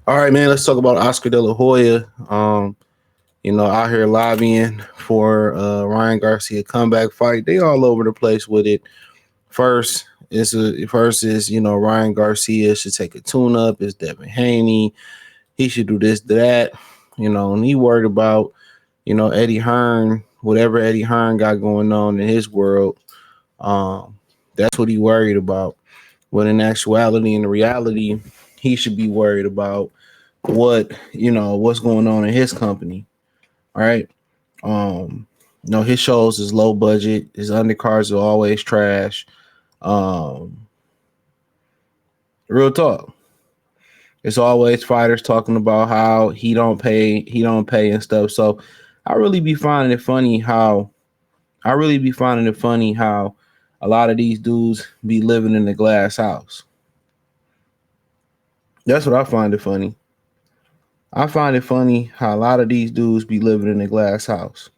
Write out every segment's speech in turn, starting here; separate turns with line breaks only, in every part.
All right, man. Let's talk about Oscar De La Hoya. Out here lobbying for Ryan Garcia comeback fight. They all over the place with it. First is Ryan Garcia should take a tune up. It's Devin Haney. He should do this, that. And he worried about Eddie Hearn, whatever Eddie Hearn got going on in his world. Um, that's what he worried about. When in actuality, in the reality, he should be worried about what's going on in his company. All right. His shows is low budget. His undercards are always trash. Um, Real talk. It's always fighters talking about how he don't pay and stuff. So I really be finding it funny how a lot of these dudes be living in the glass house. That's what I find it funny. I find it funny how a lot of these dudes be living in the glass house.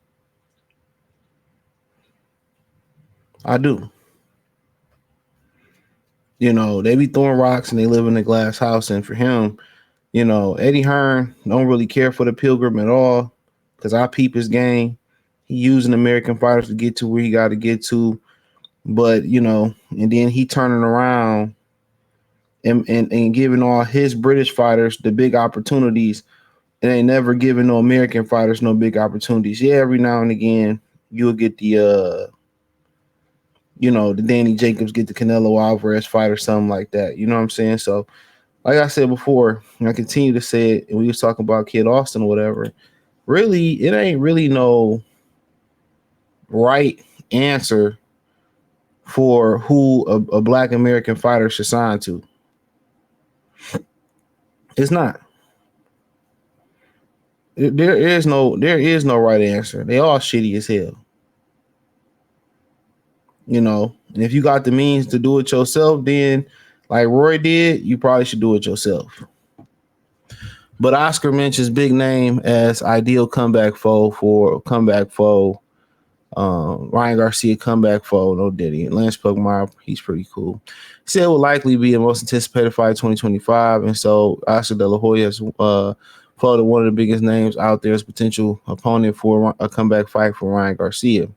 I do. They be throwing rocks and they live in a glass house. And for him, Eddie Hearn don't really care for the Pilgrim at all because I peep his game. He using American fighters to get to where he got to get to, but and then he turning around and giving all his British fighters the big opportunities, and they never giving no American fighters no big opportunities. Yeah, every now and again you'll get the Danny Jacobs get the Canelo Alvarez fight or something like that. You know what I'm saying? So like I said before, and I continue to say it, and we was talking about Kid Austin or whatever. Really, it ain't really no right answer for who a black American fighter should sign to. It's not. There is no right answer. They all shitty as hell. And if you got the means to do it yourself, then like Roy did, you probably should do it yourself. But Oscar mentions big name as ideal comeback foe. Ryan Garcia comeback foe, no Diddy. Lance Pugmire, he's pretty cool. He said it will likely be the most anticipated fight of 2025, and so Oscar De La Hoya has floated one of the biggest names out there as potential opponent for a comeback fight for Ryan Garcia.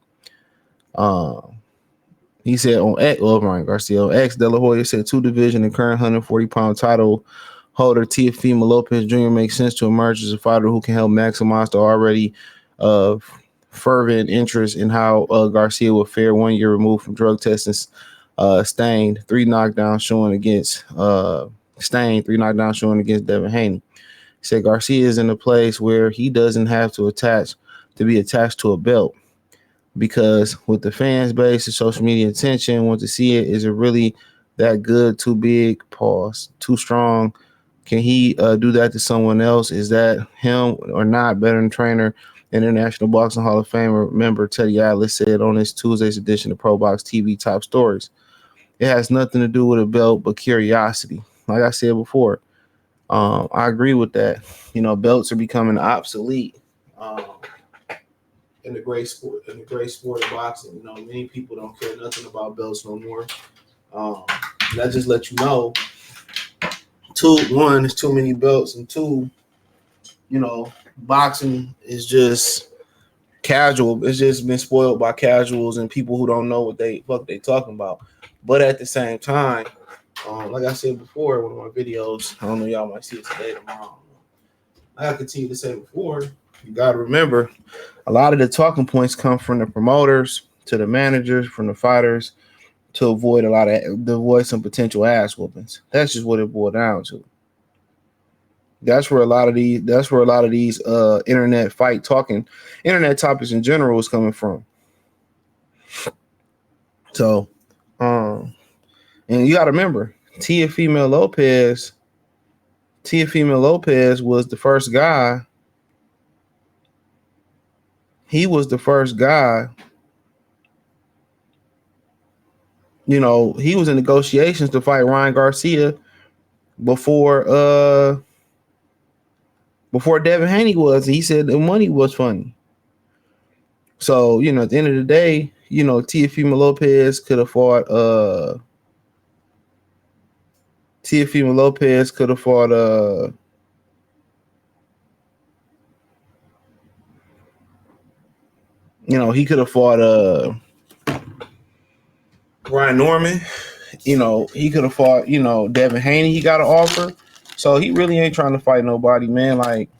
He said on X, Ryan Garcia on X, De La Hoya said two division and current 140-pound title holder Teofimo Lopez Jr. makes sense to emerge as a fighter who can help maximize the already uh, fervent interest in how Garcia will fare 1 year removed from drug testing. Stained three knockdowns showing against Devin Haney. He said Garcia is in a place where he doesn't have to be attached to a belt because with the fans base and social media attention, want to see it. Is it really that good? Too big? Pause. Too strong? Can he do that to someone else? Is that him or not? Veteran trainer, International Boxing Hall of Famer member Teddy Atlas said on his Tuesday's edition of Pro Box TV Top Stories. It has nothing to do with a belt, but curiosity. Like I said before, I agree with that. Belts are becoming obsolete in the great sport of boxing. Many people don't care nothing about belts no more. Um, that just let you know. Two, one, there's too many belts, and two, boxing is just casual. It's just been spoiled by casuals and people who don't know what they talking about. But at the same time, like I said before, one of my videos, I don't know, y'all might see it today, tomorrow. I continue to say before, you gotta remember, a lot of the talking points come from the promoters to the managers, from the fighters, to avoid some potential ass whoopings. That's just what it boiled down to. That's where a lot of these internet topics in general is coming from. So, um, and you got to remember, Teofimo Lopez was the first guy. He was the first guy. He was in negotiations to fight Ryan Garcia before before Devin Haney was. He said the money was funny. So, at the end of the day, Teofimo Lopez could have fought You know, he could have fought Ryan Norman. You know, he could have fought, you know, Devin Haney. He got an offer. So he really ain't trying to fight nobody, man. Like,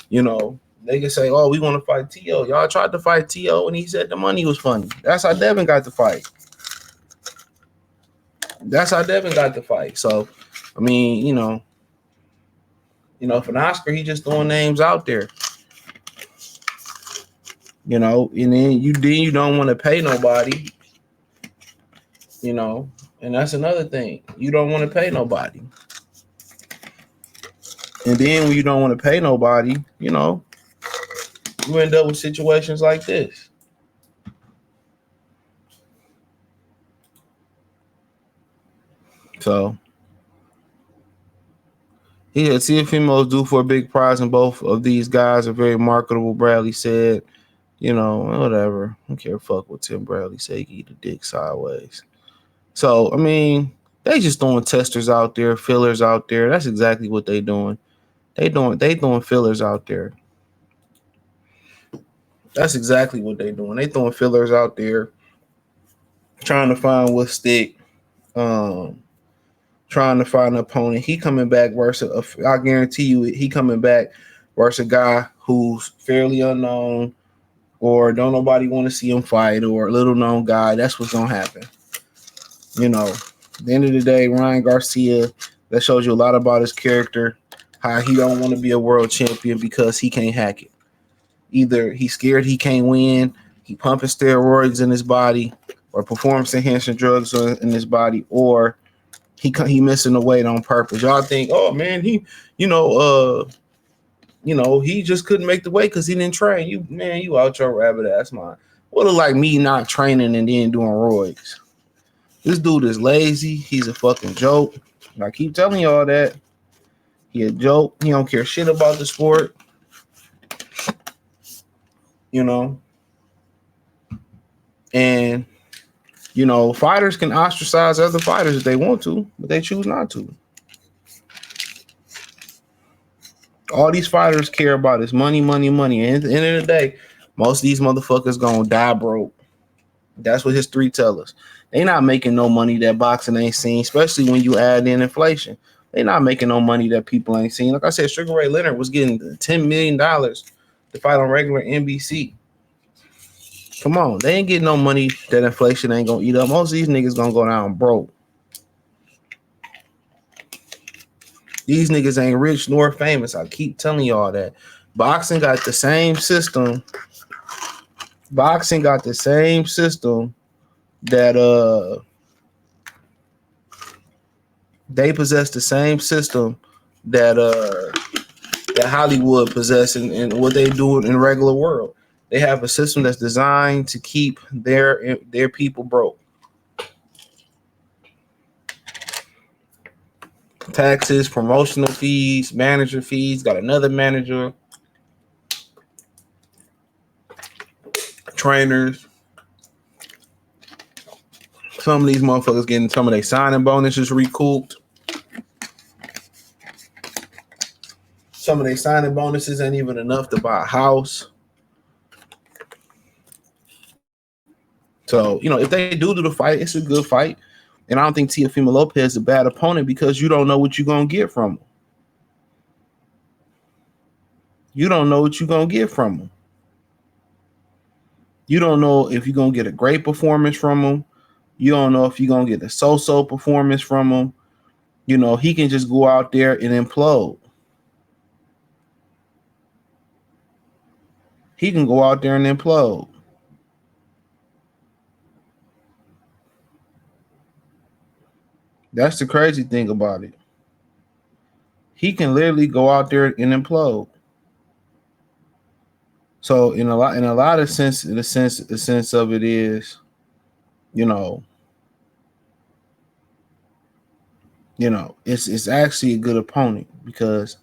you know, they can say, oh, we want to fight T.O. Y'all tried to fight T.O. and he said the money was funny. That's how Devin got the fight. That's how Devin got the fight. So, I mean, for an Oscar, he just throwing names out there. You know, and then you don't want to pay nobody. You know, and that's another thing. You don't want to pay nobody. And then when you don't want to pay nobody, you know, you end up with situations like this. So he had Teofimo due for a big prize, and both of these guys are very marketable. Bradley said, you know, whatever. I don't care. Fuck what Tim Bradley said. He can eat a dick sideways. So I mean, they just throwing testers out there, fillers out there. That's exactly what they doing. They throwing fillers out there. That's exactly what they doing. They throwing fillers out there, trying to find what stick. Trying to find an opponent. He coming back versus, I guarantee you, he coming back versus a guy who's fairly unknown or don't nobody want to see him fight or a little known guy. That's what's gonna happen. You know, at the end of the day, Ryan Garcia, that shows you a lot about his character, how he don't want to be a world champion because he can't hack it. Either he's scared he can't win, he pumping steroids in his body, or performance enhancing drugs in his body, or he missing the weight on purpose. Y'all think, oh man, he just couldn't make the weight because he didn't train. You out your rabbit ass mind. What look like me not training and then doing roids? This dude is lazy. He's a fucking joke. I keep telling y'all that. He a joke. He don't care shit about the sport. You know. And fighters can ostracize other fighters if they want to, but they choose not to. All these fighters care about is money, money, money. And at the end of the day, most of these motherfuckers gonna die broke. That's what history tells us. They not making no money that boxing ain't seen, especially when you add in inflation. They not making no money that people ain't seen. Like I said, Sugar Ray Leonard was getting $10 million to fight on regular NBC. Come on, they ain't getting no money that inflation ain't gonna eat up. Most of these niggas gonna go down broke. These niggas ain't rich nor famous. I keep telling y'all that. Boxing got the same system. Boxing got the same system that they possess the same system that that Hollywood possess and what they do in regular world. They have a system that's designed to keep their people broke. Taxes, promotional fees, manager fees, got another manager, trainers. Some of these motherfuckers getting some of their signing bonuses recouped. Some of their signing bonuses ain't even enough to buy a house. So, if they do the fight, it's a good fight. And I don't think Teofimo Lopez is a bad opponent because you don't know what you're going to get from him. You don't know what you're going to get from him. You don't know if you're going to get a great performance from him. You don't know if you're going to get a so-so performance from him. He can just go out there and implode. He can go out there and implode. That's the crazy thing about it. He can literally go out there and implode. So in a lot of sense, the sense of it is, it's actually a good opponent because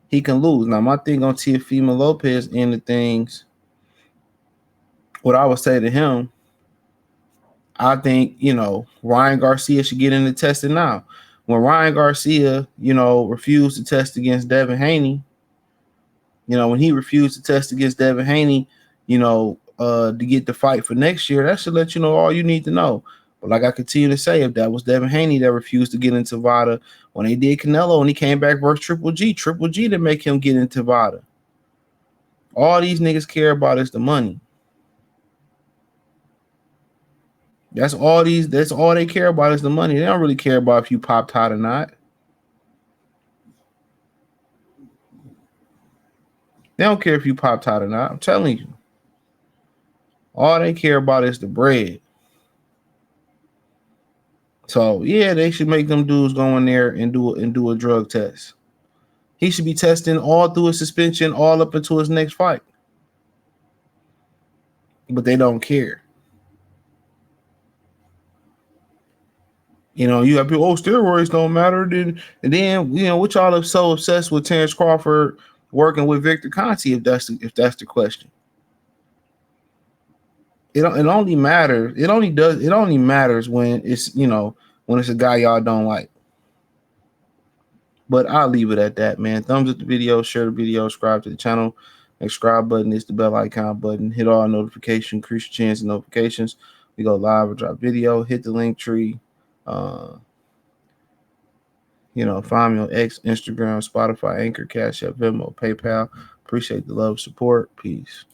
he can lose. Now, my thing on Teofimo Lopez and the things, what I would say to him, I think, Ryan Garcia should get into testing now. When Ryan Garcia, refused to test against Devin Haney, when he refused to test against Devin Haney, to get the fight for next year, that should let you know all you need to know. But like I continue to say, if that was Devin Haney that refused to get into Vada when they did Canelo and he came back versus Triple G to make him get into Vada. All these niggas care about is the money. That's all they care about is the money. They don't really care about if you popped hot or not. They don't care if you popped hot or not. I'm telling you. All they care about is the bread. So yeah, they should make them dudes go in there and do a drug test. He should be testing all through his suspension, all up until his next fight. But they don't care. You know, you have people, steroids don't matter. And then, what y'all are so obsessed with Terrence Crawford working with Victor Conte, if that's the question. It only matters. It only matters when it's, when it's a guy y'all don't like. But I'll leave it at that, man. Thumbs up the video, share the video, subscribe to the channel. Subscribe button is the bell icon button. Hit all notifications, increase your chance of notifications. We go live or drop video. Hit the link tree. Find me on X, Instagram, Spotify, Anchor, Cash App, Venmo, PayPal. Appreciate the love, support. Peace.